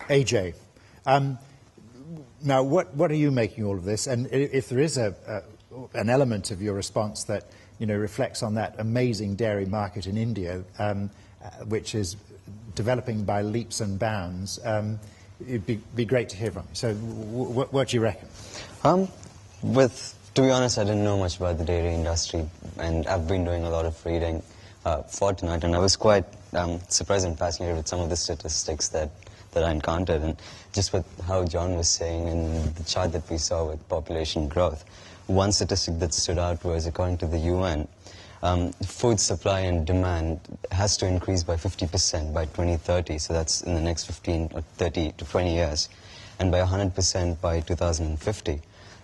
AJ, now what are you making all of this? And if there is an element of your response that reflects on that amazing dairy market in India, which is developing by leaps and bounds, it'd be great to hear from you. So what do you reckon? To be honest, I didn't know much about the dairy industry, and I've been doing a lot of reading for tonight, and I was quite surprised and fascinated with some of the statistics that I encountered, and just with how John was saying in the chart that we saw with population growth. One statistic that stood out was, according to the UN, food supply and demand has to increase by 50% by 2030, so that's in the next 15 or 30 to 20 years, and by 100% by 2050.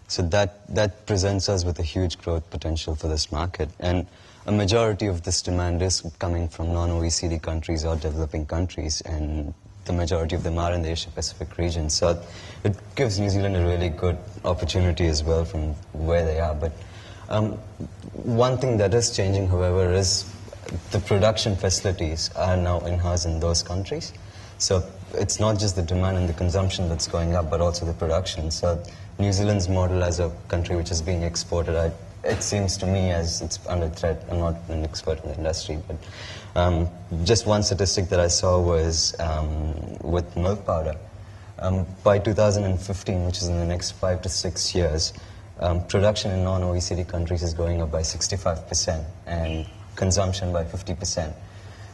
So that presents us with a huge growth potential for this market. And a majority of this demand is coming from non-OECD countries or developing countries, and the majority of them are in the Asia-Pacific region. So it gives New Zealand a really good opportunity as well from where they are. But one thing that is changing, however, is the production facilities are now in-house in those countries. So it's not just the demand and the consumption that's going up, but also the production. So New Zealand's model as a country which is being exported, it seems to me as it's under threat. I'm not an expert in the industry, but just one statistic that I saw was with milk powder. By 2015, which is in the next 5 to 6 years, production in non-OECD countries is going up by 65% and consumption by 50%.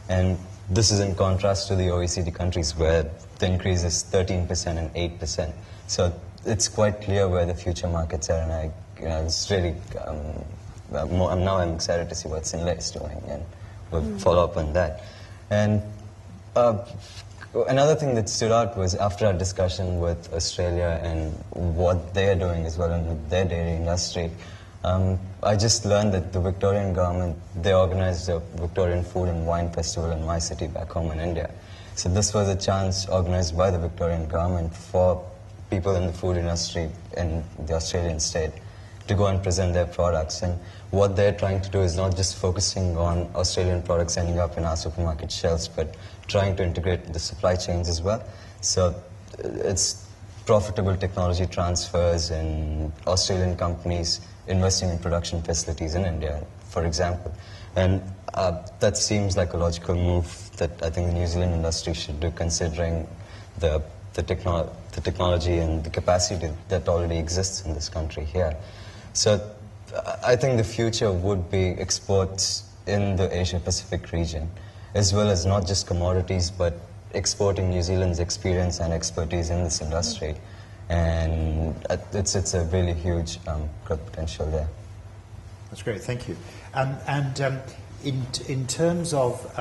And this is in contrast to the OECD countries where the increase is 13% and 8%. So it's quite clear where the future markets are, and it's really, now I'm excited to see what Sinla is doing, and we'll follow up on that. And another thing that stood out was after our discussion with Australia and what they're doing as well in their dairy industry, I just learned that the Victorian government, they organized a Victorian Food and Wine Festival in my city back home in India. So this was a chance organized by the Victorian government for people in the food industry in the Australian state to go and present their products. And what they're trying to do is not just focusing on Australian products ending up in our supermarket shelves, but trying to integrate the supply chains as well. So it's profitable technology transfers and Australian companies investing in production facilities in India, for example. And that seems like a logical move that I think the New Zealand industry should do, considering the technology and the capacity that already exists in this country here. So I think the future would be exports in the Asia-Pacific region, as well as not just commodities, but exporting New Zealand's experience and expertise in this industry. And it's a really huge growth potential there. That's great, thank you. In terms of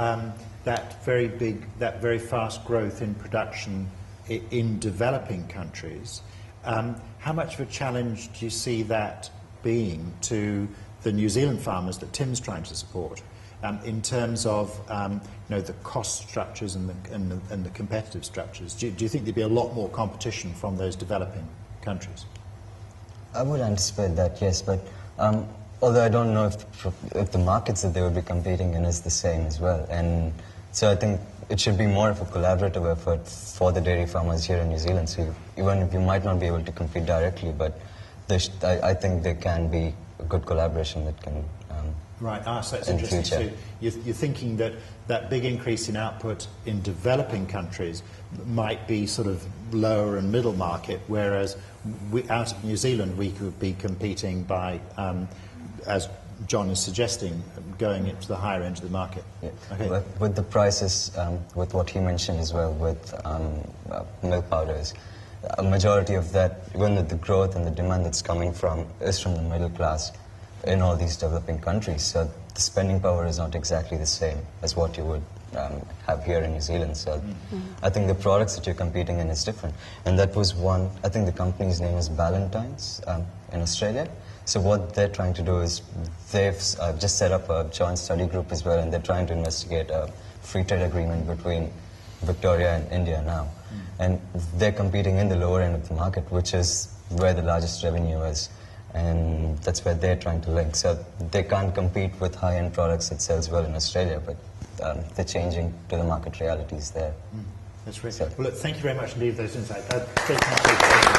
that very fast growth in production in developing countries, how much of a challenge do you see that being to the New Zealand farmers that Tim's trying to support, in terms of the cost structures and the competitive structures? Do you think there'd be a lot more competition from those developing countries? I would anticipate that, yes, but although I don't know if the markets that they would be competing in is the same as well. And so I think it should be more of a collaborative effort for the dairy farmers here in New Zealand. So even if you might not be able to compete directly, but I think there can be a good collaboration that can right. So it's interesting. So you're thinking that big increase in output in developing countries might be sort of lower and middle market, whereas out of New Zealand we could be competing by, as John is suggesting, going into the higher end of the market. Yeah. Okay. With the prices, with what he mentioned as well, with milk powders, a majority of that, even with the growth and the demand that's coming from, is from the middle class in all these developing countries. So the spending power is not exactly the same as what you would have here in New Zealand. So I think the products that you're competing in is different. And that was one, I think the company's name is Ballantyne's in Australia. So what they're trying to do is they've just set up a joint study group as well, and they're trying to investigate a free trade agreement between Victoria and India now. And they're competing in the lower end of the market, which is where the largest revenue is. And that's where they're trying to link. So they can't compete with high-end products that sells well in Australia, but they're changing to the market realities there. That's great. So, Well, look, thank you very much indeed for those insights. Thank you.